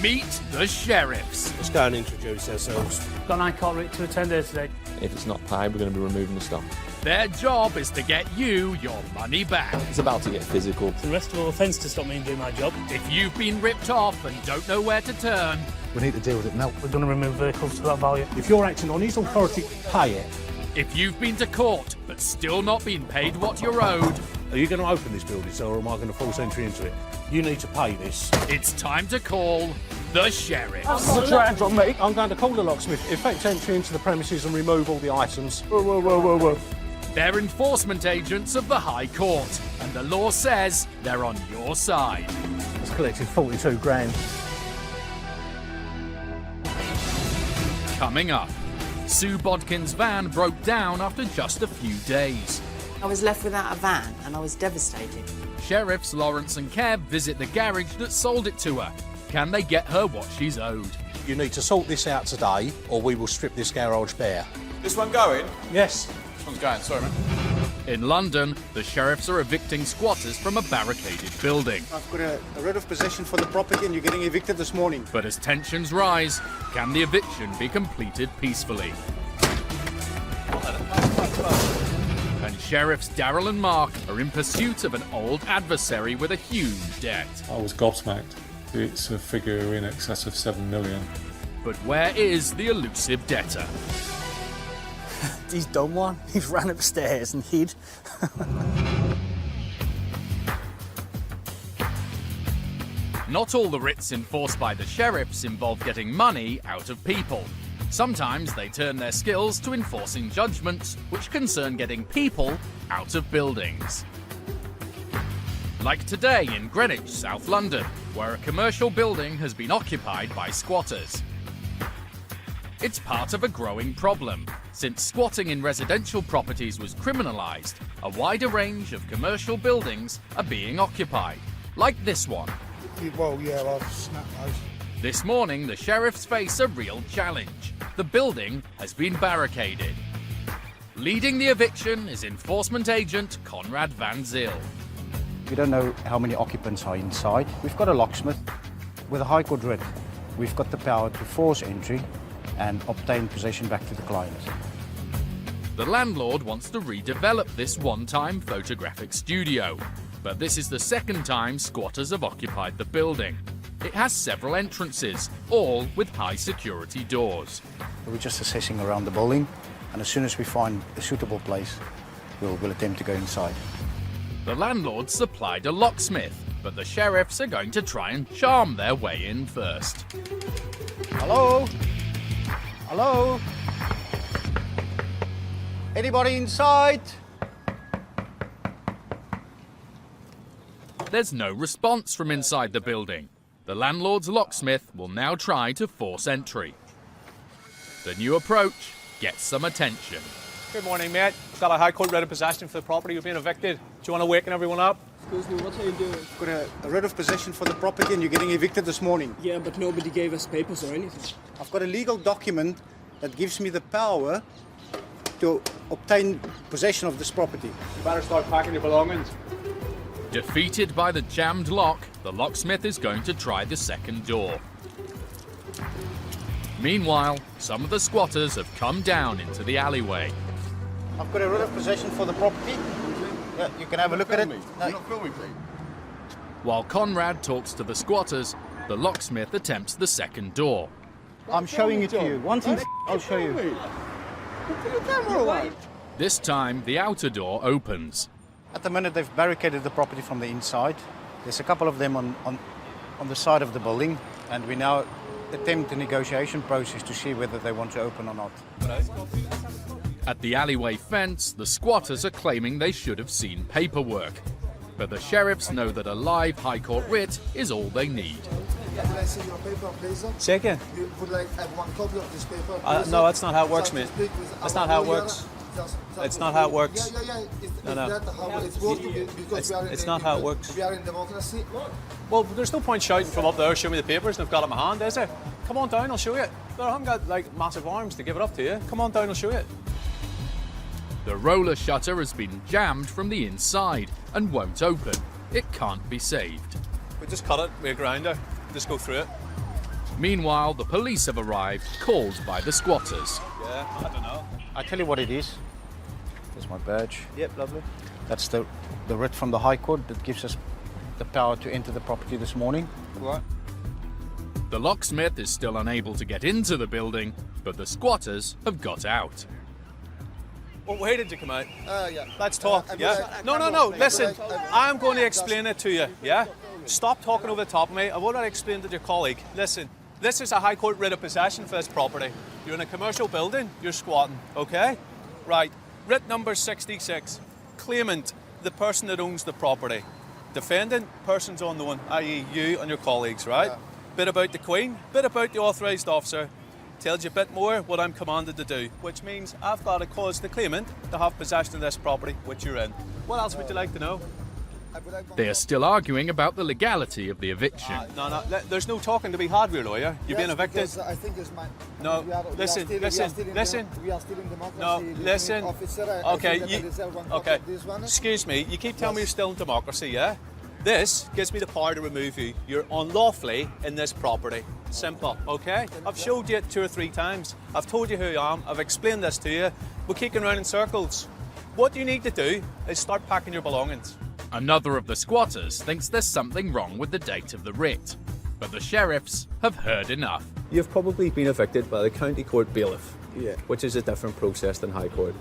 Meet the sheriffs. Let's go and introduce ourselves. Got an high court writ to attend here today. If it's not paid, we're going to be removing the stock. Their job is to get you your money back. It's about to get physical. It's an arrestable offence to stop me doing my job. If you've been ripped off and don't know where to turn, we need to deal with it now. We're going to remove vehicles to that value. If you're acting on his authority, pay it. if you've been to court but still not been paid what you're owed, Are you going to open this building, sir, or am I going to force entry into it? You need to pay this. it's time to call the sheriff. Put your hands on me. I'm going to call the locksmith, effect entry into the premises and remove all the items. Whoa. They're enforcement agents of the High Court, and the law says they're on your side. It's collected 42 grand. Coming up, Sue Bodkin's van broke down after just a few days. I was left without a van and I was devastated. Sheriffs Lawrence and Kev visit the garage that sold it to her. Can they get her what she's owed? You need to sort this out today, or we will strip this garage bare. This one going? Yes. This one's going, sorry, man. In London, the sheriffs are evicting squatters from a barricaded building. I've got a writ of possession for the property and you're getting evicted this morning. But as tensions rise, can the eviction be completed peacefully? And sheriffs Daryl and Mark are in pursuit of an old adversary with a huge debt. I was gobsmacked. It's a figure in excess of 7 million. But where is the elusive debtor? He's done one. He's ran upstairs and hid. Not all the writs enforced by the sheriffs involve getting money out of people. Sometimes they turn their skills to enforcing judgments which concern getting people out of buildings. Like today in Greenwich, South London, where a commercial building has been occupied by squatters. It's part of a growing problem. Since squatting in residential properties was criminalised, a wider range of commercial buildings are being occupied, like this one. Well, yeah, I've snapped those. This morning, the sheriffs face a real challenge. The building has been barricaded. Leading the eviction is enforcement agent Conrad Van Zyl. We don't know how many occupants are inside. We've got a locksmith with a High Court writ. We've got the power to force entry and obtain possession back to the client. The landlord wants to redevelop this one-time photographic studio, but this is the second time squatters have occupied the building. It has several entrances, all with high security doors. We're just assessing around the building, and as soon as we find a suitable place, we'll attempt to go inside. The landlord supplied a locksmith, but the sheriffs are going to try and charm their way in first. Hello? Hello? Anybody inside? There's no response from inside the building. The landlord's locksmith will now try to force entry. The new approach gets some attention. Good morning, mate. Got a High Court writ of possession for the property. You've been evicted. Do you want to waken everyone up? Excuse me, what are you doing? I've got a writ of possession for the property and you're getting evicted this morning. Yeah, but nobody gave us papers or anything. I've got a legal document that gives me the power to obtain possession of this property. You better start packing your belongings. Defeated by the jammed lock, the locksmith is going to try the second door. Meanwhile, some of the squatters have come down into the alleyway. I've got a writ of possession for the property. Yeah, you can have a look at it. No. You're not filming, please. While Conrad talks to the squatters, the locksmith attempts the second door. I'm showing it to you. One thing, I'll show you. Put your camera away. This time, the outer door opens. At the minute, they've barricaded the property from the inside. There's a couple of them on the side of the building, and we now attempt a negotiation process to see whether they want to open or not. At the alleyway fence, the squatters are claiming they should have seen paperwork. But the sheriffs know that a live High Court writ is all they need. Can I see your paper, please? Say again? You would like have one copy of this paper? No, that's not how it works, mate. That's not how it works. It's not how it works. Yeah. No. That how it's working? Because It's not how it works. We are in democracy. Well, there's no point shouting from up there, show me the papers, and I've got it in my hand, is there? Come on down, I'll show you it. I haven't got, like, massive arms to give it up to you. Come on down, I'll show you it. The roller shutter has been jammed from the inside and won't open. It can't be saved. We just cut it with a grinder, just go through it. Meanwhile, the police have arrived, called by the squatters. Yeah, I don't know. I tell you what it is. There's my badge. Yep, lovely. That's the writ from the High Court that gives us the power to enter the property this morning. Right. The locksmith is still unable to get into the building, but the squatters have got out. Well, where did you come out? Yeah. Let's talk, yeah? No, listen, I'm going to explain it to you, yeah? Stop talking over the top of me. I've already explained to your colleague. Listen, this is a High Court writ of possession for this property. You're in a commercial building, you're squatting, okay? Right, writ number 66. Claimant, the person that owns the property. Defendant, persons unknown, i.e. you and your colleagues, right? Yeah. Bit about the Queen, bit about the authorised officer. Tells you a bit more what I'm commanded to do, which means I've got to cause the claimant to have possession of this property, which you're in. What else would you like to know? They are still arguing about the legality of the eviction. No, there's no talking to be had, your lawyer. You're being evicted. I think it's my... No, we are listen. We are still in democracy. No, listen. Officer, Okay, okay. This one. Excuse me, you keep telling me you're still in democracy, yeah? This gives me the power to remove you. You're unlawfully in this property. Simple, okay? I've showed you it 2 or 3 times. I've told you who I am. I've explained this to you. We're kicking around in circles. What you need to do is start packing your belongings. Another of the squatters thinks there's something wrong with the date of the writ, but the sheriffs have heard enough. You've probably been evicted by the County Court Bailiff, which is a different process than High Court.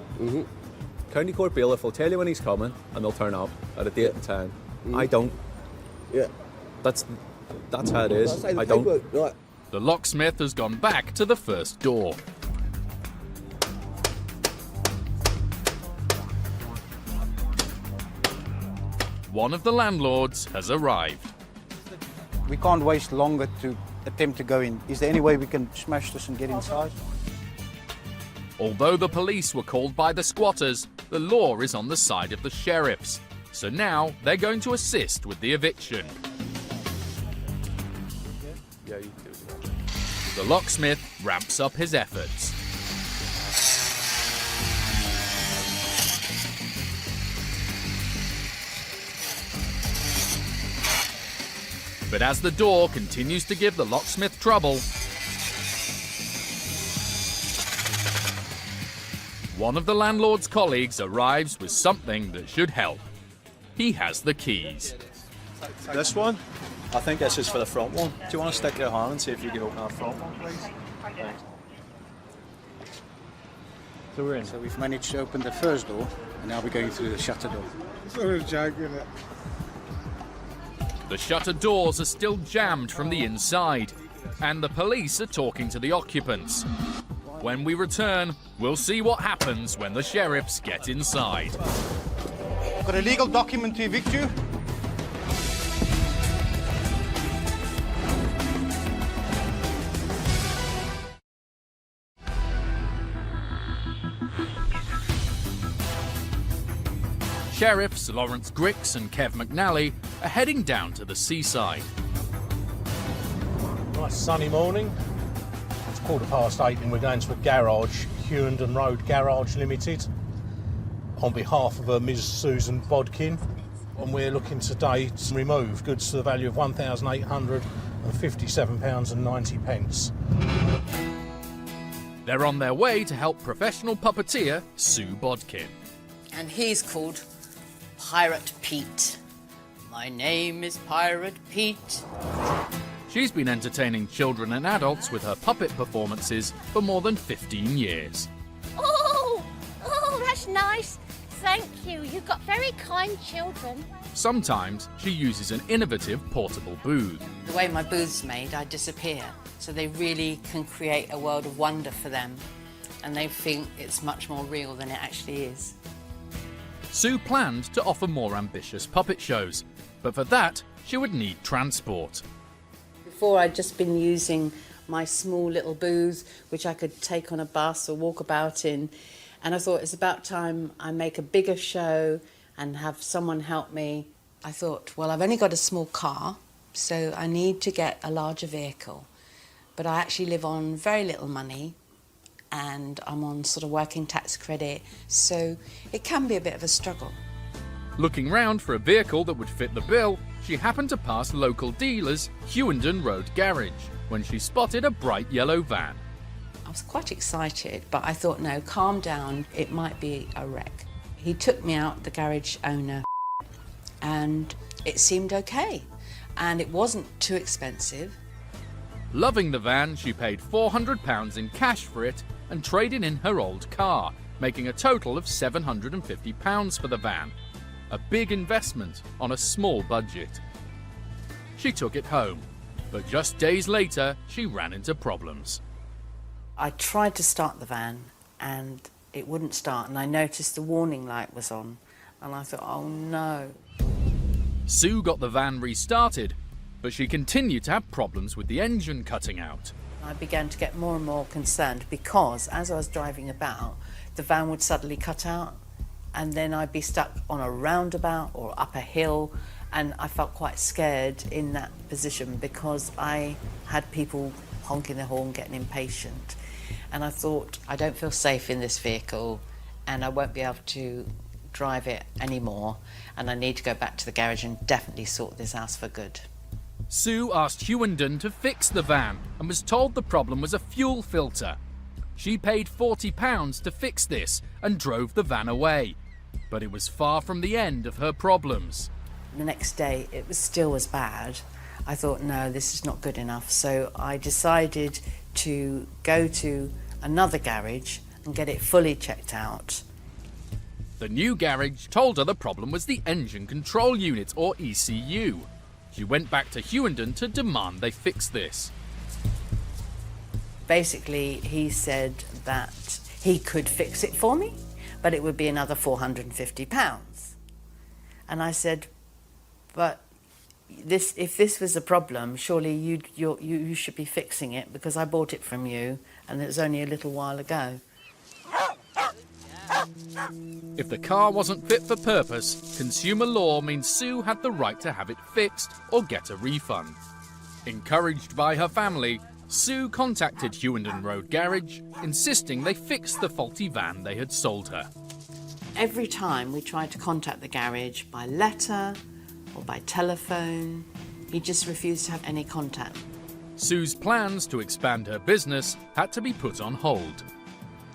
County Court Bailiff will tell you when he's coming and they'll turn up at a date and time. I don't. Yeah. That's how it is. I don't. Right. The locksmith has gone back to the first door. One of the landlords has arrived. We can't waste longer to attempt to go in. Is there any way we can smash this and get inside? Although the police were called by the squatters, the law is on the side of the sheriffs. So now they're going to assist with the eviction. Yeah, you do. The locksmith ramps up his efforts. But as the door continues to give the locksmith trouble, one of the landlord's colleagues arrives with something that should help. He has the keys. This one? I think this is for the front one. Do you want to stick your hand and see if you can open that front one, please? So we're in. So we've managed to open the first door, and now we're going through the shutter door. Sort of joking it. The shutter doors are still jammed from the inside, and the police are talking to the occupants. When we return, we'll see what happens when the sheriffs get inside. Got a legal document to evict you? Sheriffs Lawrence Grix and Kev McNally are heading down to the seaside. Nice sunny morning. It's 8:15 and we're going to a garage, Hewenden Road Garage Limited, on behalf of Ms Susan Bodkin. And we're looking today to remove goods to the value of £1,857.90. They're on their way to help professional puppeteer Sue Bodkin. And he's called Pirate Pete. My name is Pirate Pete. She's been entertaining children and adults with her puppet performances for more than 15 years. Oh, that's nice. Thank you. You've got very kind children. Sometimes she uses an innovative portable booth. The way my booth's made, I disappear. So they really can create a world of wonder for them. And they think it's much more real than it actually is. Sue planned to offer more ambitious puppet shows, but for that, she would need transport. Before, I'd just been using my small little booth, which I could take on a bus or walk about in. And I thought it's about time I make a bigger show and have someone help me. I thought, well, I've only got a small car, so I need to get a larger vehicle. But I actually live on very little money, and I'm on sort of working tax credit, so it can be a bit of a struggle. Looking round for a vehicle that would fit the bill, she happened to pass local dealers' Hewenden Road garage when she spotted a bright yellow van. I was quite excited, but I thought, no, calm down, it might be a wreck. He took me out, the garage owner, and it seemed okay, and it wasn't too expensive. Loving the van, she paid £400 in cash for it and traded in her old car, making a total of £750 for the van. A big investment on a small budget. She took it home, but just days later, she ran into problems. I tried to start the van and it wouldn't start, and I noticed the warning light was on, and I thought, oh no. Sue got the van restarted, but she continued to have problems with the engine cutting out. I began to get more and more concerned because as I was driving about, the van would suddenly cut out and then I'd be stuck on a roundabout or up a hill, and I felt quite scared in that position because I had people honking their horn, getting impatient. And I thought, I don't feel safe in this vehicle and I won't be able to drive it anymore, and I need to go back to the garage and definitely sort this out for good. Sue asked Hewenden to fix the van and was told the problem was a fuel filter. She paid £40 to fix this and drove the van away, but it was far from the end of her problems. The next day it was still as bad. I thought, no, this is not good enough, so I decided to go to another garage and get it fully checked out. The new garage told her the problem was the engine control unit, or ECU. She went back to Hewenden to demand they fix this. Basically, he said that he could fix it for me, but it would be another £450. And I said, but if this was a problem, surely you should be fixing it because I bought it from you and it was only a little while ago. If the car wasn't fit for purpose, consumer law means Sue had the right to have it fixed or get a refund. Encouraged by her family, Sue contacted Hewenden Road Garage, insisting they fix the faulty van they had sold her. Every time we tried to contact the garage by letter or by telephone, he just refused to have any contact. Sue's plans to expand her business had to be put on hold.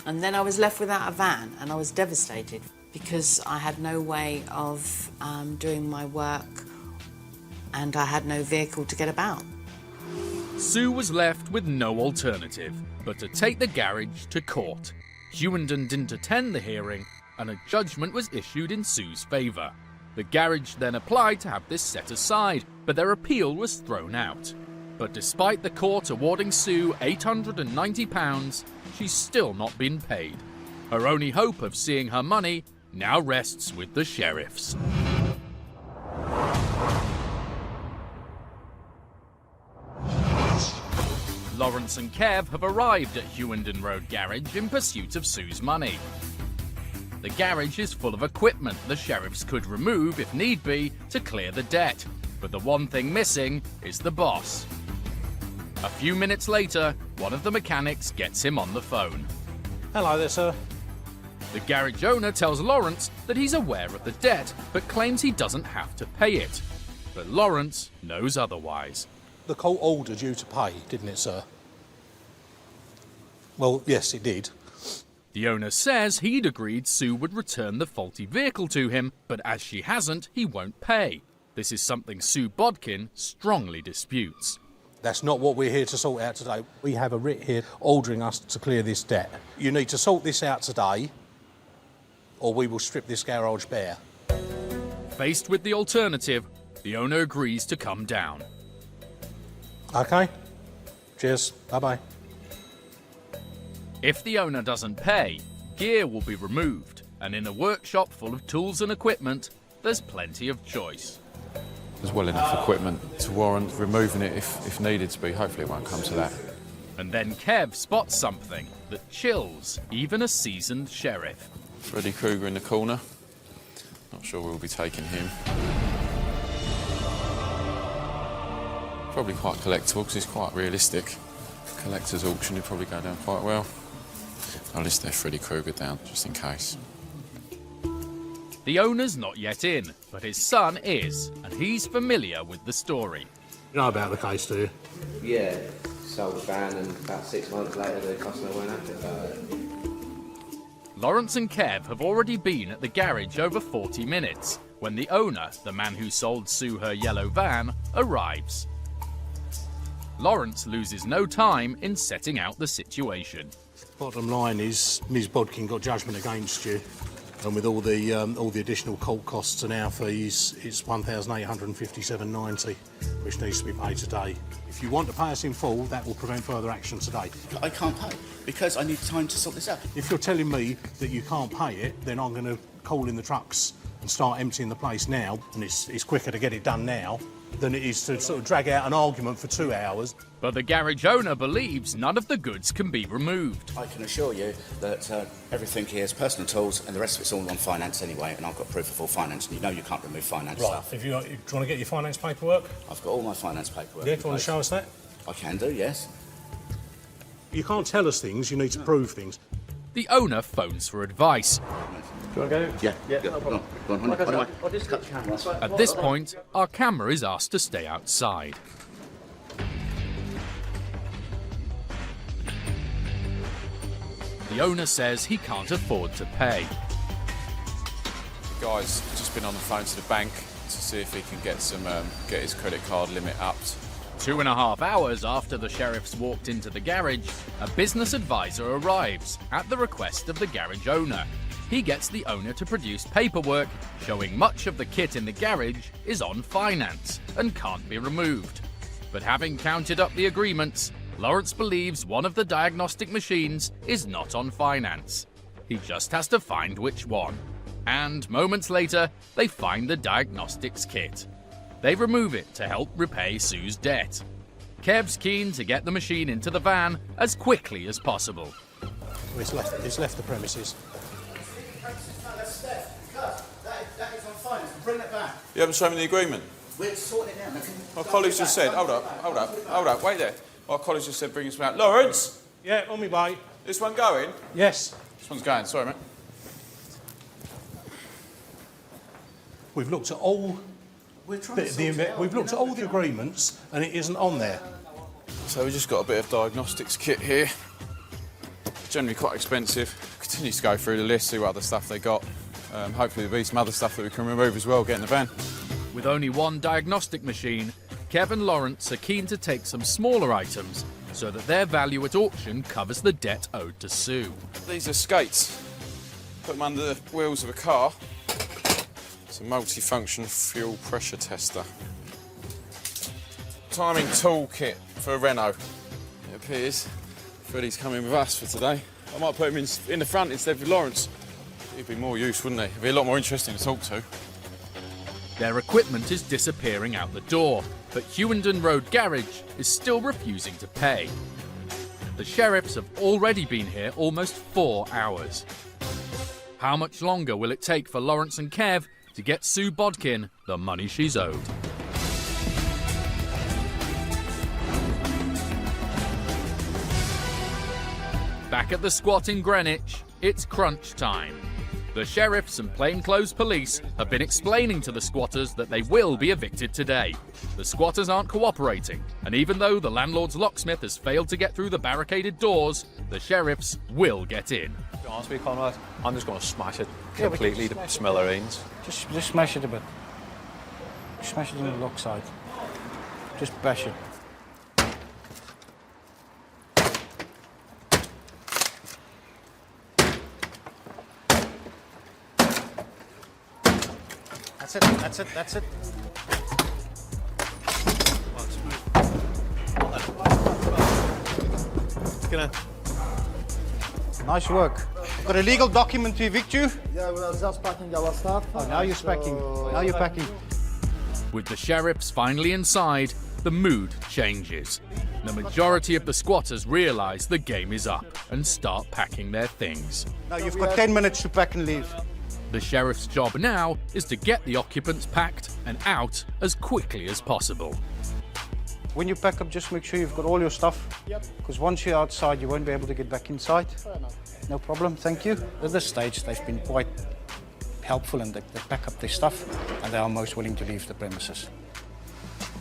And then I was left without a van and I was devastated because I had no way of doing my work and I had no vehicle to get about. Sue was left with no alternative but to take the garage to court. Hewenden didn't attend the hearing and a judgment was issued in Sue's favour. The garage then applied to have this set aside, but their appeal was thrown out. But despite the court awarding Sue £890, she's still not been paid. Her only hope of seeing her money now rests with the sheriffs. Lawrence and Kev have arrived at Hewenden Road Garage in pursuit of Sue's money. The garage is full of equipment the sheriffs could remove, if need be, to clear the debt. But the one thing missing is the boss. A few minutes later, one of the mechanics gets him on the phone. Hello there, sir. The garage owner tells Lawrence that he's aware of the debt, but claims he doesn't have to pay it. But Lawrence knows otherwise. The court ordered you to pay, didn't it, sir? Well, yes, it did. The owner says he'd agreed Sue would return the faulty vehicle to him, but as she hasn't, he won't pay. This is something Sue Bodkin strongly disputes. That's not what we're here to sort out today. We have a writ here ordering us to clear this debt. You need to sort this out today, or we will strip this garage bare. Faced with the alternative, the owner agrees to come down. OK. Cheers. Bye-bye. If the owner doesn't pay, gear will be removed, and in a workshop full of tools and equipment, there's plenty of choice. There's well enough equipment to warrant removing it if needed to be. Hopefully it won't come to that. And then Kev spots something that chills even a seasoned sheriff. Freddy Krueger in the corner. Not sure we'll be taking him. Probably quite collectible because it's quite realistic. Collector's auction, it'd probably go down quite well. I'll list their Freddy Krueger down just in case. The owner's not yet in, but his son is, and he's familiar with the story. You know about the case, do you? Yeah, sold the van and about 6 months later the customer went after it. Lawrence and Kev have already been at the garage over 40 minutes when the owner, the man who sold Sue her yellow van, arrives. Lawrence loses no time in setting out the situation. Bottom line is, Ms. Bodkin got judgment against you, and with all the additional court costs and our fees, it's $1,857.90, which needs to be paid today. If you want to pay us in full, that will prevent further action today. I can't pay because I need time to sort this out. If you're telling me that you can't pay it, then I'm going to call in the trucks and start emptying the place now, and it's quicker to get it done now than it is to sort of drag out an argument for 2 hours. But the garage owner believes none of the goods can be removed. I can assure you that everything here is personal tools and the rest of it's all on finance anyway, and I've got proof of all finance, and you know you can't remove finance Right, stuff. do you want to get your finance paperwork? I've got all my finance paperwork. Yeah, do you want to show us that? I can do, yes. You can't tell us things, you need to prove things. The owner phones for advice. Do you want to go? Yeah, no problem. Go on, I'll just cut the camera. At this point, our camera is asked to stay outside. The owner says he can't afford to pay. The guy's just been on the phone to the bank to see if he can get get his credit card limit upped. 2.5 hours after the sheriffs walked into the garage, a business advisor arrives at the request of the garage owner. He gets the owner to produce paperwork showing much of the kit in the garage is on finance and can't be removed. But having counted up the agreements, Lawrence believes one of the diagnostic machines is not on finance. He just has to find which one. And moments later, they find the diagnostics kit. They remove it to help repay Sue's debt. Kev's keen to get the machine into the van as quickly as possible. It's left the premises. That is on finance. Bring that back. You haven't shown me the agreement. We're sorting it out. My colleague just said, hold up, wait there. My colleague just said bring us back. Lawrence! Yeah, on me way. This one going? Yes. This one's going, sorry mate. We've looked at all we've looked at all the agreements and it isn't on there. So we just got a bit of diagnostics kit here. Generally quite expensive. Continue to go through the list, see what other stuff they got. Hopefully there'll be some other stuff that we can remove as well, get in the van. With only one diagnostic machine, Kev and Lawrence are keen to take some smaller items so that their value at auction covers the debt owed to Sue. These are skates. Put them under the wheels of a car. It's a multi-function fuel pressure tester. Timing tool kit for a Renault. It appears Freddie's coming with us for today. I might put him in the front instead of Lawrence. He'd be more use, wouldn't he? He'd be a lot more interesting to talk to. Their equipment is disappearing out the door, but Hewenden Road Garage is still refusing to pay. The sheriffs have already been here almost 4 hours. How much longer will it take for Lawrence and Kev to get Sue Bodkin the money she's owed? Back at the squat in Greenwich, it's crunch time. The sheriffs and plainclothes police have been explaining to the squatters that they will be evicted today. The squatters aren't cooperating, and even though the landlord's locksmith has failed to get through the barricaded doors, the sheriffs will get in. To be honest with you, Conrad, I'm just going to smash it completely to smithereens. Just smash it a bit. Smash it on the lock side. Just bash it. That's it. Nice work. Got a legal document to evict you? Yeah, we are just packing our stuff. Oh, now you're packing. Now you're packing. With the sheriffs finally inside, the mood changes. The majority of the squatters realise the game is up and start packing their things. Now you've got 10 minutes to pack and leave. The sheriff's job now is to get the occupants packed and out as quickly as possible. When you pack up, just make sure you've got all your stuff. Yep. Because once you're outside, you won't be able to get back inside. Fair enough. No problem, thank you. At this stage, they've been quite helpful and they pack up their stuff and they are most willing to leave the premises.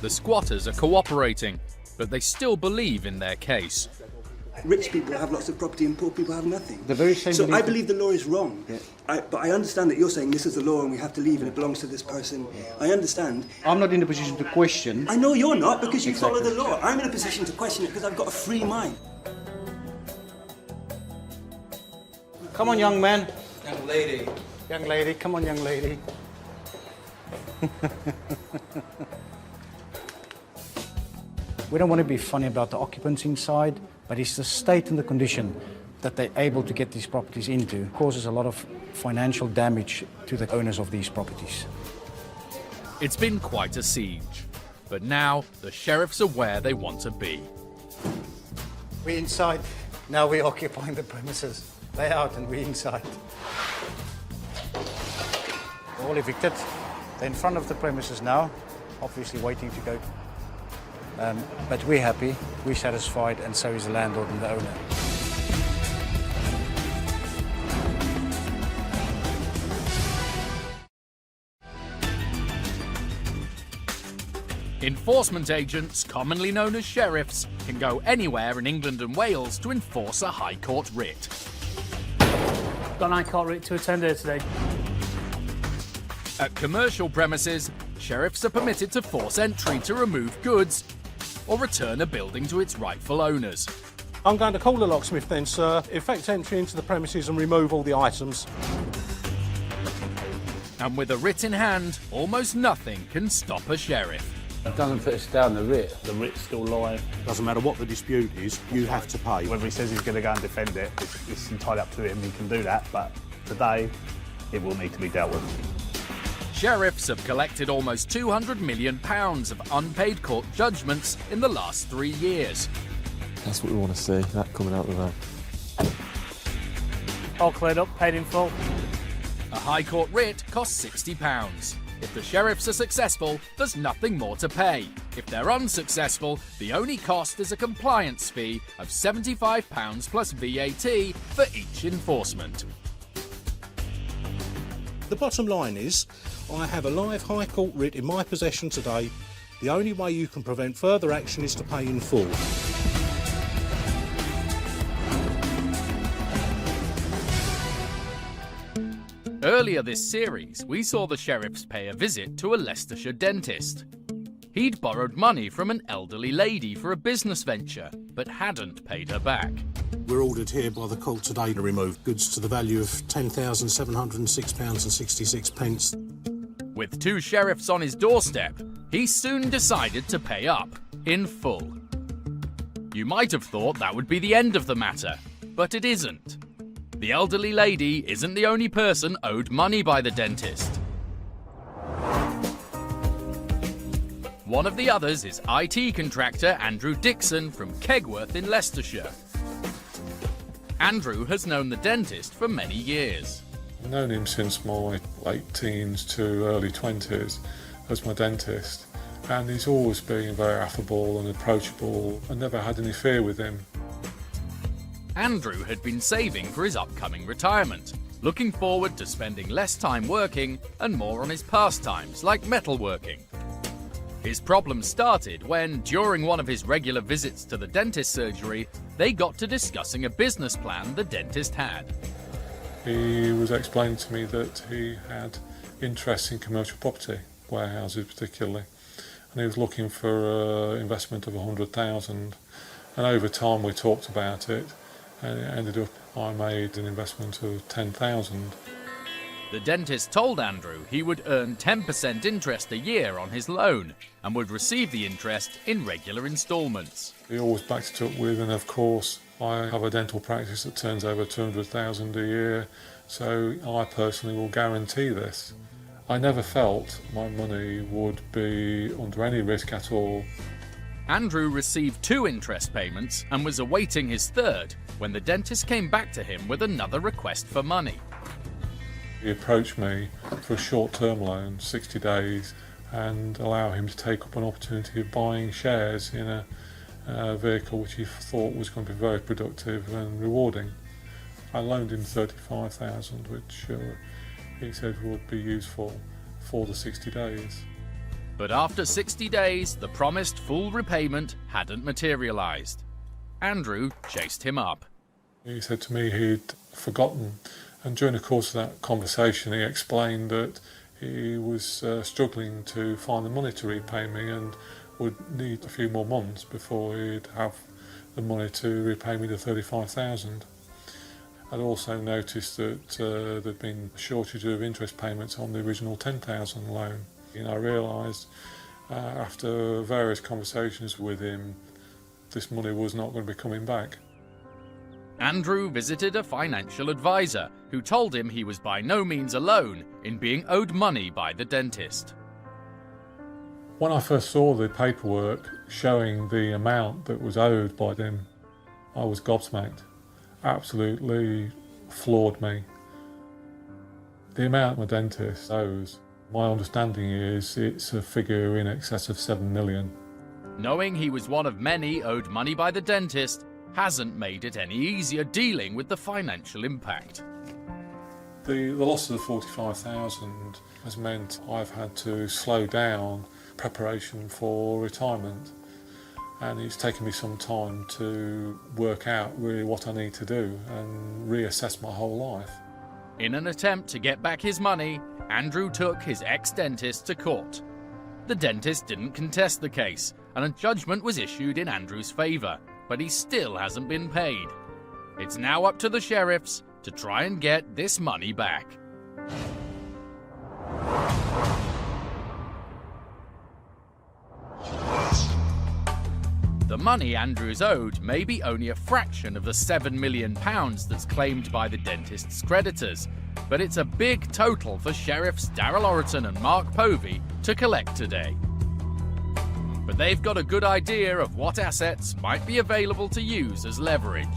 The squatters are cooperating, but they still believe in their case. Rich people have lots of property and poor people have nothing. The very same So I believe the law is wrong. Yeah. But I understand that you're saying this is the law and we have to leave and it belongs to this person. I understand. I'm not in a position to question. I know you're not because you follow the law. I'm in a position to question it because I've got a free mind. Come on, young man. Young lady. Young lady, come on, young lady. We don't want to be funny about the occupants inside, but it's the state and the condition that they're able to get these properties into causes a lot of financial damage to the owners of these properties. It's been quite a siege, but now the sheriffs are where they want to be. We're inside, now we're occupying the premises. They're out and we're inside. All evicted. They're in front of the premises now, obviously waiting to go. But we're happy, we're satisfied, and so is the landlord and the owner. Enforcement agents, commonly known as sheriffs, can go anywhere in England and Wales to enforce a High Court writ. Got an High Court writ to attend here today. At commercial premises, sheriffs are permitted to force entry to remove goods or return a building to its rightful owners. I'm going to call the locksmith then, sir. Effect entry into the premises and remove all the items. And with a writ in hand, almost nothing can stop a sheriff. It doesn't put us down, the writ's still live. Doesn't matter what the dispute is, you have to pay. Whether he says he's going to go and defend it, it's entirely up to him, he can do that, but today it will need to be dealt with. Sheriffs have collected almost £200 million of unpaid court judgments in the last 3 years. That's what we want to see, that coming out the van. All cleared up, paid in full. A High Court writ costs £60. If the sheriffs are successful, there's nothing more to pay. If they're unsuccessful, the only cost is a compliance fee of £75 plus VAT for each enforcement. The bottom line is, I have a live High Court writ in my possession today. The only way you can prevent further action is to pay in full. Earlier this series, we saw the sheriffs pay a visit to a Leicestershire dentist. He'd borrowed money from an elderly lady for a business venture, but hadn't paid her back. We're ordered here by the court today to remove goods to the value of £10,706.66. With 2 sheriffs on his doorstep, he soon decided to pay up, in full. You might have thought that would be the end of the matter, but it isn't. The elderly lady isn't the only person owed money by the dentist. One of the others is IT contractor Andrew Dixon from Kegworth in Leicestershire. Andrew has known the dentist for many years. I've known him since my late teens to early 20s as my dentist, and he's always been very affable and approachable and never had any fear with him. Andrew had been saving for his upcoming retirement, looking forward to spending less time working and more on his pastimes like metalworking. His problem started when, during one of his regular visits to the dentist surgery, they got to discussing a business plan the dentist had. He was explaining to me that he had interest in commercial property, warehouses particularly, and he was looking for an investment of 100,000. And over time we talked about it, and it ended up I made an investment of 10,000. The dentist told Andrew he would earn 10% interest a year on his loan and would receive the interest in regular instalments. He always backed it up with, and of course I have a dental practice that turns over 200,000 a year, so I personally will guarantee this. I never felt my money would be under any risk at all. Andrew received 2 interest payments and was awaiting his third when the dentist came back to him with another request for money. He approached me for a short-term loan, 60 days, and allow him to take up an opportunity of buying shares in a vehicle which he thought was going to be very productive and rewarding. I loaned him 35,000, which he said would be useful for the 60 days. But after 60 days, the promised full repayment hadn't materialised. Andrew chased him up. He said to me he'd forgotten, and during the course of that conversation he explained that he was struggling to find the money to repay me and would need a few more months before he'd have the money to repay me the 35,000. I'd also noticed that there'd been a shortage of interest payments on the original 10,000 loan. And I realised after various conversations with him, this money was not going to be coming back. Andrew visited a financial advisor who told him he was by no means alone in being owed money by the dentist. When I first saw the paperwork showing the amount that was owed by them, I was gobsmacked. Absolutely floored me. The amount my dentist owes, my understanding is it's a figure in excess of 7 million. Knowing he was one of many owed money by the dentist hasn't made it any easier dealing with the financial impact. The loss of the 45,000 has meant I've had to slow down preparation for retirement, and it's taken me some time to work out really what I need to do and reassess my whole life. In an attempt to get back his money, Andrew took his ex-dentist to court. The dentist didn't contest the case, and a judgment was issued in Andrew's favour, but he still hasn't been paid. It's now up to the sheriffs to try and get this money back. The money Andrew's owed may be only a fraction of the £7 million that's claimed by the dentist's creditors, but it's a big total for Sheriffs Daryl Orriton and Mark Povey to collect today. But they've got a good idea of what assets might be available to use as leverage.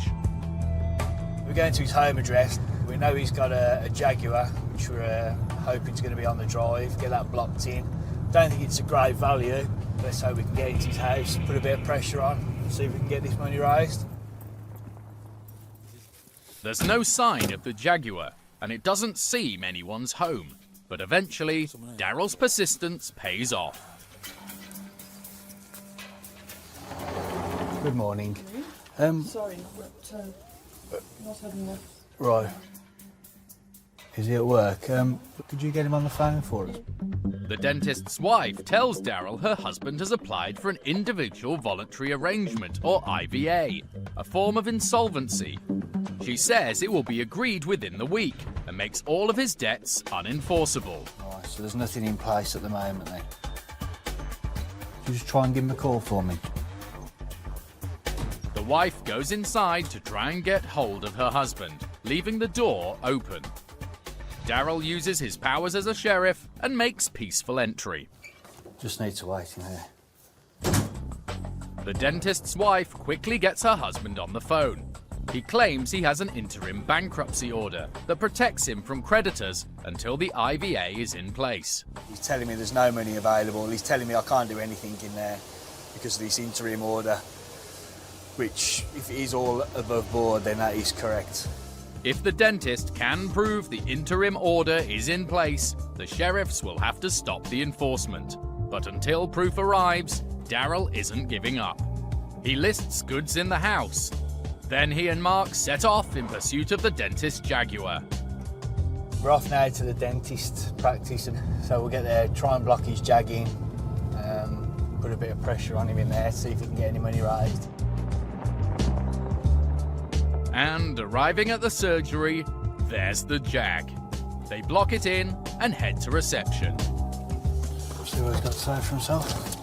We're going to his home address. We know he's got a Jaguar, which we're hoping is going to be on the drive, get that blocked in. Don't think it's a great value. Let's hope we can get into his house, put a bit of pressure on, see if we can get this money raised. There's no sign of the Jaguar, and it doesn't seem anyone's home. But eventually, Daryl's persistence pays off. Good morning. Sorry, but not had enough. Right. Is he at work? Could you get him on the phone for us? The dentist's wife tells Daryl her husband has applied for an individual voluntary arrangement, or IVA, a form of insolvency. She says it will be agreed within the week and makes all of his debts unenforceable. Right, so there's nothing in place at the moment then. Could you just try and give him a call for me? The wife goes inside to try and get hold of her husband, leaving the door open. Daryl uses his powers as a sheriff and makes peaceful entry. Just need to wait in here. The dentist's wife quickly gets her husband on the phone. He claims he has an interim bankruptcy order that protects him from creditors until the IVA is in place. He's telling me there's no money available. He's telling me I can't do anything in there because of this interim order, which, if it is all above board, then that is correct. If the dentist can prove the interim order is in place, the sheriffs will have to stop the enforcement. But until proof arrives, Daryl isn't giving up. He lists goods in the house. Then he and Mark set off in pursuit of the dentist's Jaguar. We're off now to the dentist practice, so we'll get there, try and block his Jag in, put a bit of pressure on him in there, see if he can get any money raised. And arriving at the surgery, there's the Jag. They block it in and head to reception. See what he's got to say for himself.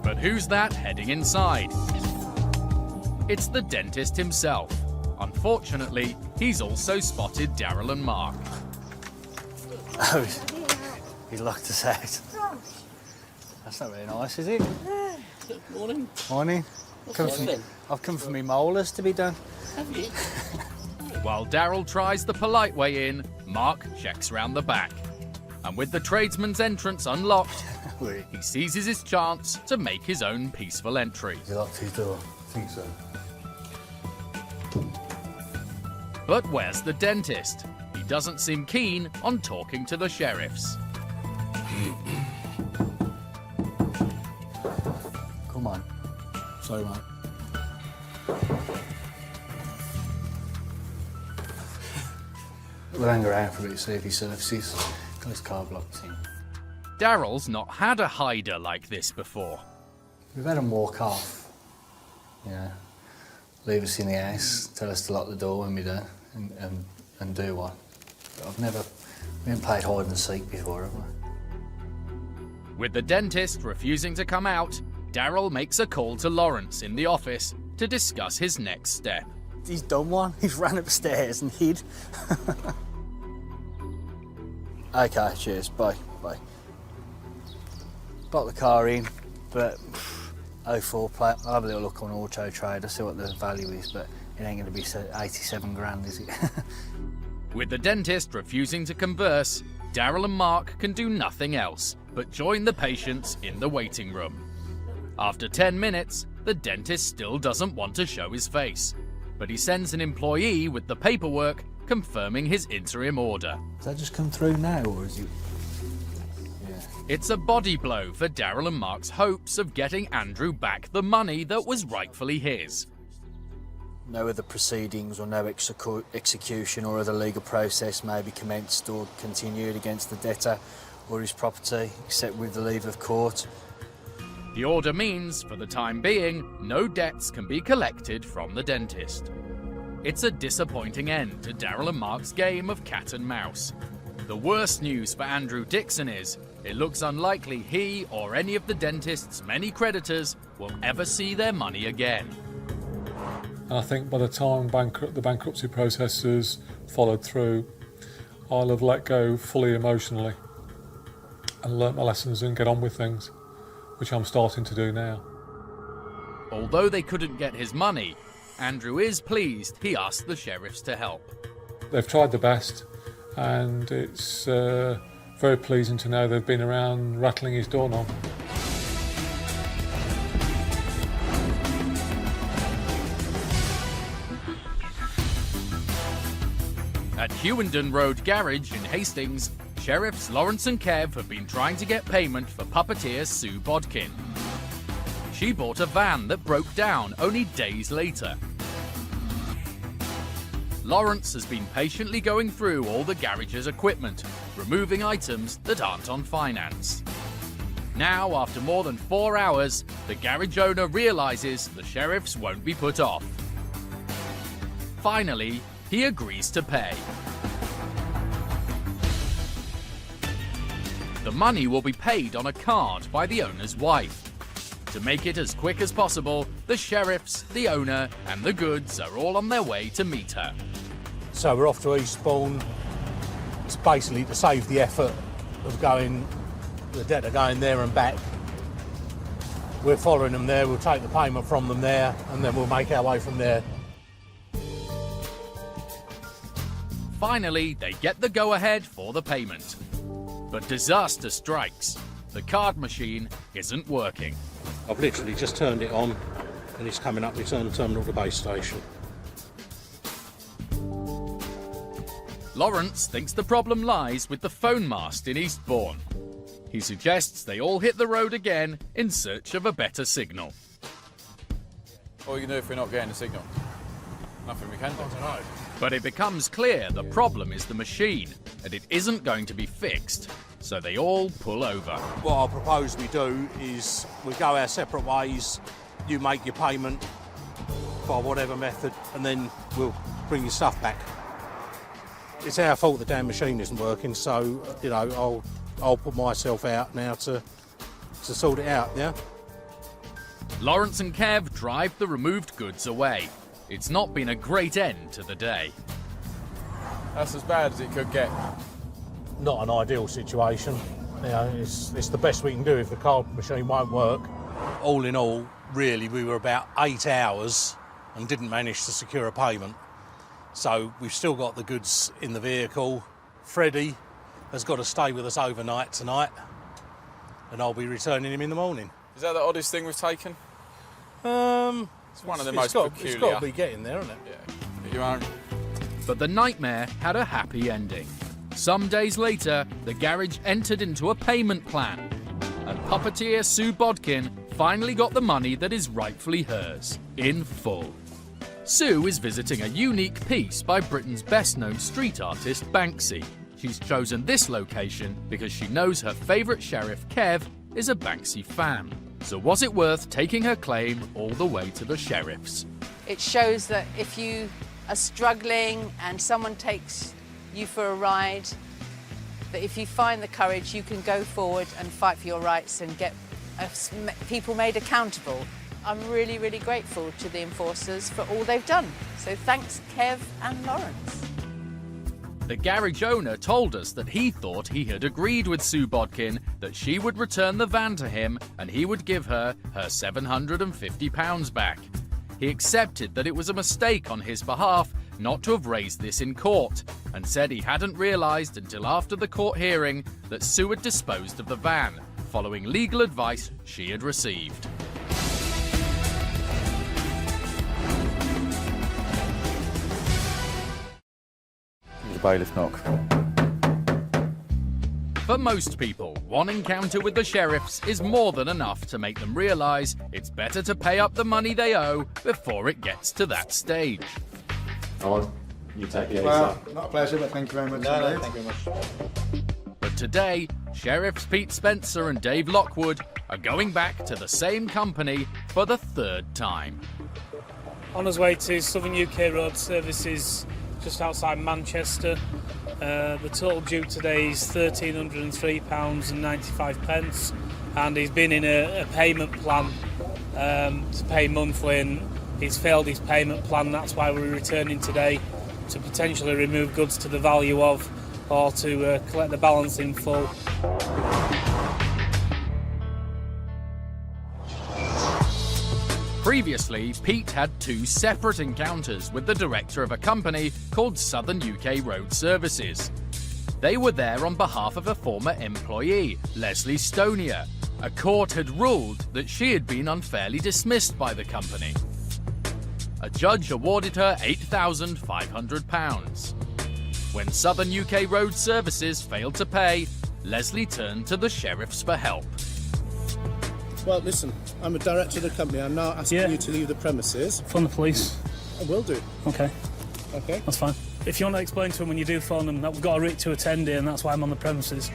But who's that heading inside? It's the dentist himself. Unfortunately, he's also spotted Daryl and Mark. Oh, he locked us out. That's not very nice, is it? Good morning. Morning. I've come for me molars to be done. Have you? While Daryl tries the polite way in, Mark checks round the back. And with the tradesman's entrance unlocked, he seizes his chance to make his own peaceful entry. He locked his door. I think so. But where's the dentist? He doesn't seem keen on talking to the sheriffs. Come on. Sorry, mate. We'll hang around for a bit, see if he surfaces. Got his car blocked in. Daryl's not had a hider like this before. We've had him walk off. Yeah. Leave us in the house, tell us to lock the door when we're done, and do what. We haven't played hide and seek before, have we? With the dentist refusing to come out, Daryl makes a call to Lawrence in the office to discuss his next step. He's done one. He's ran upstairs and hid. Okay, cheers. Bye. Bye. Got the car in, but 04 plate. I'll have a little look on Auto Trader, see what the value is, but it ain't going to be 87 grand, is it? With the dentist refusing to converse, Daryl and Mark can do nothing else but join the patients in the waiting room. After 10 minutes, the dentist still doesn't want to show his face, but he sends an employee with the paperwork confirming his interim order. Has that just come through now, or is it? Yeah. It's a body blow for Daryl and Mark's hopes of getting Andrew back the money that was rightfully his. No other proceedings or no execution or other legal process may be commenced or continued against the debtor or his property, except with the leave of court. The order means, for the time being, no debts can be collected from the dentist. It's a disappointing end to Daryl and Mark's game of cat and mouse. The worst news for Andrew Dixon is, it looks unlikely he or any of the dentist's many creditors will ever see their money again. And I think by the time the bankruptcy process has followed through, I'll have let go fully emotionally and learnt my lessons and get on with things, which I'm starting to do now. Although they couldn't get his money, Andrew is pleased he asked the sheriffs to help. They've tried the best, and it's very pleasing to know they've been around rattling his doorknob. At Hewenden Road Garage in Hastings, Sheriffs Lawrence and Kev have been trying to get payment for puppeteer Sue Bodkin. She bought a van that broke down only days later. Lawrence has been patiently going through all the garage's equipment, removing items that aren't on finance. Now, after more than 4 hours, the garage owner realises the sheriffs won't be put off. Finally, he agrees to pay. The money will be paid on a card by the owner's wife. To make it as quick as possible, the sheriffs, the owner, and the goods are all on their way to meet her. So we're off to Eastbourne. It's basically to save the effort of the debtor going there and back. We're following them there, we'll take the payment from them there, and then we'll make our way from there. Finally, they get the go-ahead for the payment. But disaster strikes. The card machine isn't working. I've literally just turned it on and it's coming up return terminal to base station. Lawrence thinks the problem lies with the phone mast in Eastbourne. He suggests they all hit the road again in search of a better signal. What are we going to do if we're not getting a signal? Nothing we can do. I don't know. But it becomes clear the problem is the machine, and it isn't going to be fixed, so they all pull over. What I propose we do is we go our separate ways, you make your payment by whatever method, and then we'll bring your stuff back. It's our fault the damn machine isn't working, so, you know, I'll put myself out now to sort it out, yeah? Lawrence and Kev drive the removed goods away. It's not been a great end to the day. That's as bad as it could get. Not an ideal situation. You know, it's the best we can do if the card machine won't work. All in all, really, we were about 8 hours and didn't manage to secure a payment. So we've still got the goods in the vehicle. Freddie has got to stay with us overnight tonight, and I'll be returning him in the morning. Is that the oddest thing we've taken? It's one of the most peculiar. It's got to be getting there, isn't it? Yeah. You won't But the nightmare had a happy ending. Some days later, the garage entered into a payment plan, and puppeteer Sue Bodkin finally got the money that is rightfully hers, in full. Sue is visiting a unique piece by Britain's best-known street artist, Banksy. She's chosen this location because she knows her favourite sheriff, Kev, is a Banksy fan. So was it worth taking her claim all the way to the sheriff's? It shows that if you are struggling and someone takes you for a ride, that if you find the courage, you can go forward and fight for your rights and get people made accountable. I'm really, really grateful to the enforcers for all they've done. So thanks, Kev and Lawrence. The garage owner told us that he thought he had agreed with Sue Bodkin that she would return the van to him and he would give her £750 back. He accepted that it was a mistake on his behalf not to have raised this in court, and said he hadn't realised until after the court hearing that Sue had disposed of the van, following legal advice she had received. The bailiff knock. For most people, one encounter with the sheriffs is more than enough to make them realise it's better to pay up the money they owe before it gets to that stage. Oh, you take it. Well, not a pleasure, but thank you very much. No, thank you very much. But today, Sheriffs Pete Spencer and Dave Lockwood are going back to the same company for the third time. On his way to Southern UK Road Services just outside Manchester. The total due today is £1,303.95, and he's been in a payment plan to pay monthly, and he's failed his payment plan. That's why we're returning today to potentially remove goods to the value of, or to collect the balance in full. Previously, Pete had two separate encounters with the director of a company called Southern UK Road Services. They were there on behalf of a former employee, Leslie Stonier. A court had ruled that she had been unfairly dismissed by the company. A judge awarded her £8,500. When Southern UK Road Services failed to pay, Leslie turned to the sheriffs for help. Well, listen, I'm a director of the company. I'm now asking you to leave the premises. Phone the police. I will do. Okay. Okay. That's fine. If you want to explain to them when you do phone them that we've got a writ to attend here and that's why I'm on the premises.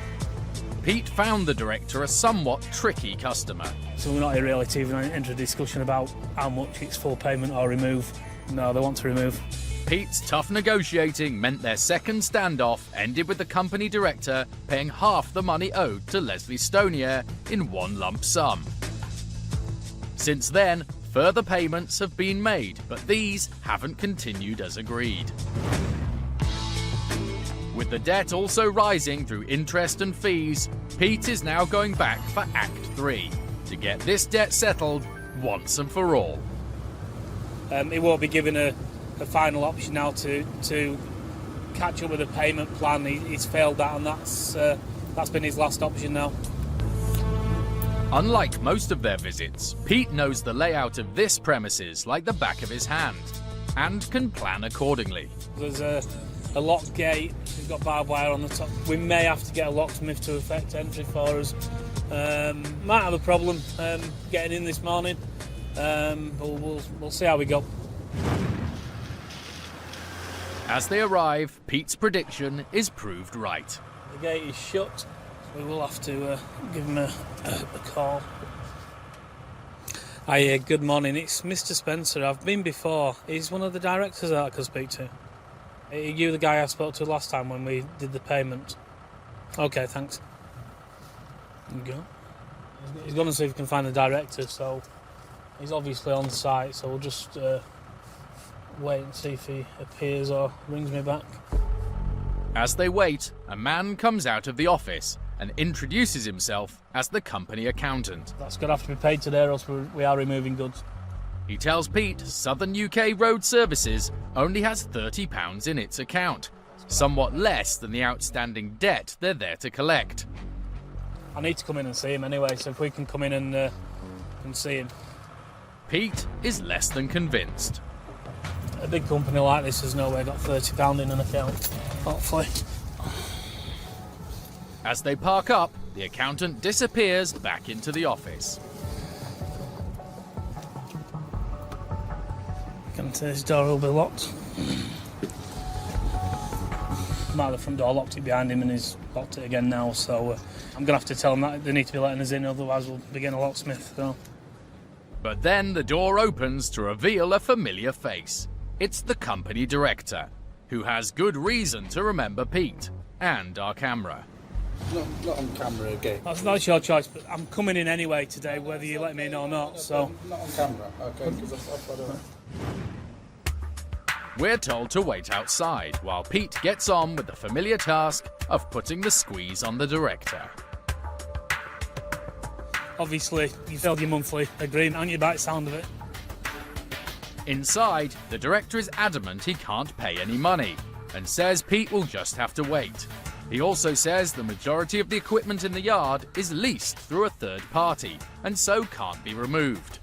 Pete found the director a somewhat tricky customer. So we're not here really to even enter a discussion about how much it's full payment or remove. No, they want to remove. Pete's tough negotiating meant their second standoff ended with the company director paying half the money owed to Leslie Stonier in one lump sum. Since then, further payments have been made, but these haven't continued as agreed. With the debt also rising through interest and fees, Pete is now going back for Act 3 to get this debt settled once and for all. He won't be given a final option now to catch up with a payment plan. He's failed that, and that's been his last option now. Unlike most of their visits, Pete knows the layout of this premises like the back of his hand and can plan accordingly. There's a locked gate. We've got barbed wire on the top. We may have to get a locksmith to effect entry for us. Might have a problem getting in this morning, but we'll see how we go. As they arrive, Pete's prediction is proved right. The gate is shut. We will have to give him a call. Hi, good morning. It's Mr. Spencer. I've been before. He's one of the directors that I could speak to. Are you the guy I spoke to last time when we did the payment? Okay, thanks. There you go. He's going to see if he can find the director, so he's obviously on site, so we'll just wait and see if he appears or rings me back. As they wait, a man comes out of the office and introduces himself as the company accountant. That's going to have to be paid today, or else we are removing goods. He tells Pete Southern UK Road Services only has £30 in its account, somewhat less than the outstanding debt they're there to collect. I need to come in and see him anyway, so if we can come in and see him. Pete is less than convinced. A big company like this has nowhere got £30 in an account, hopefully. As they park up, the accountant disappears back into the office. This door will be locked. The front door locked it behind him and he's locked it again now, so I'm going to have to tell them that they need to be letting us in, otherwise we'll be getting a locksmith. So. But then the door opens to reveal a familiar face. It's the company director, who has good reason to remember Pete and our camera. Not on camera again. That's your choice, but I'm coming in anyway today, whether you let me in or not, so... Not on camera, okay, because I've got to... We're told to wait outside while Pete gets on with the familiar task of putting the squeeze on the director. Obviously, you failed your monthly agreement, aren't you, by the sound of it? Inside, the director is adamant he can't pay any money and says Pete will just have to wait. He also says the majority of the equipment in the yard is leased through a third party and so can't be removed.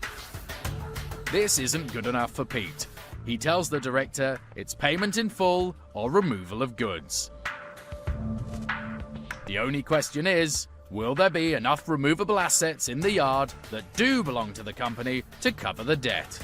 This isn't good enough for Pete. He tells the director it's payment in full or removal of goods. The only question is, will there be enough removable assets in the yard that do belong to the company to cover the debt?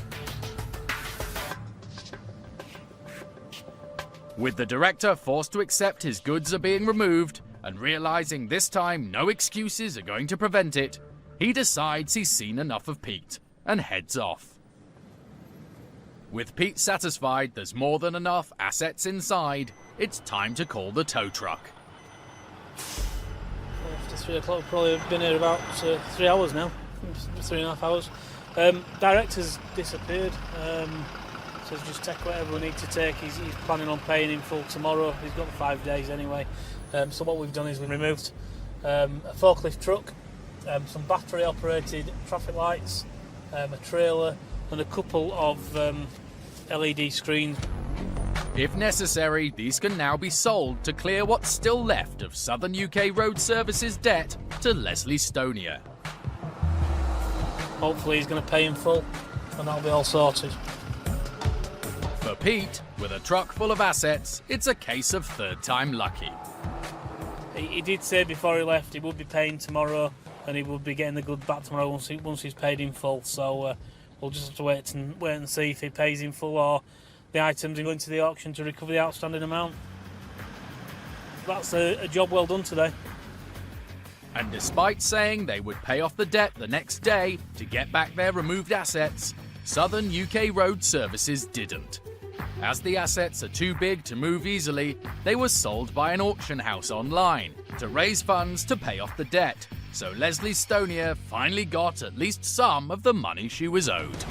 With the director forced to accept his goods are being removed and realizing this time no excuses are going to prevent it, he decides he's seen enough of Pete and heads off. With Pete satisfied there's more than enough assets inside, it's time to call the tow truck. After 3 o'clock, we've probably been here about 3 hours now, 3.5 hours. Director's disappeared, says just take whatever we need to take. He's planning on paying in full tomorrow. He's got 5 days anyway. So what we've done is we've removed a forklift truck, some battery operated traffic lights, a trailer and a couple of LED screens. If necessary, these can now be sold to clear what's still left of Southern UK Road Services debt to Leslie Stonier. Hopefully he's going to pay in full and that'll be all sorted. For Pete, with a truck full of assets, it's a case of third time lucky. He did say before he left he would be paying tomorrow and he would be getting the goods back tomorrow once he's paid in full, so we'll just have to wait and see if he pays in full or the items are going to the auction to recover the outstanding amount. That's a job well done today. And despite saying they would pay off the debt the next day to get back their removed assets, Southern UK Road Services didn't. As the assets are too big to move easily, they were sold by an auction house online to raise funds to pay off the debt, so Leslie Stonier finally got at least some of the money she was owed.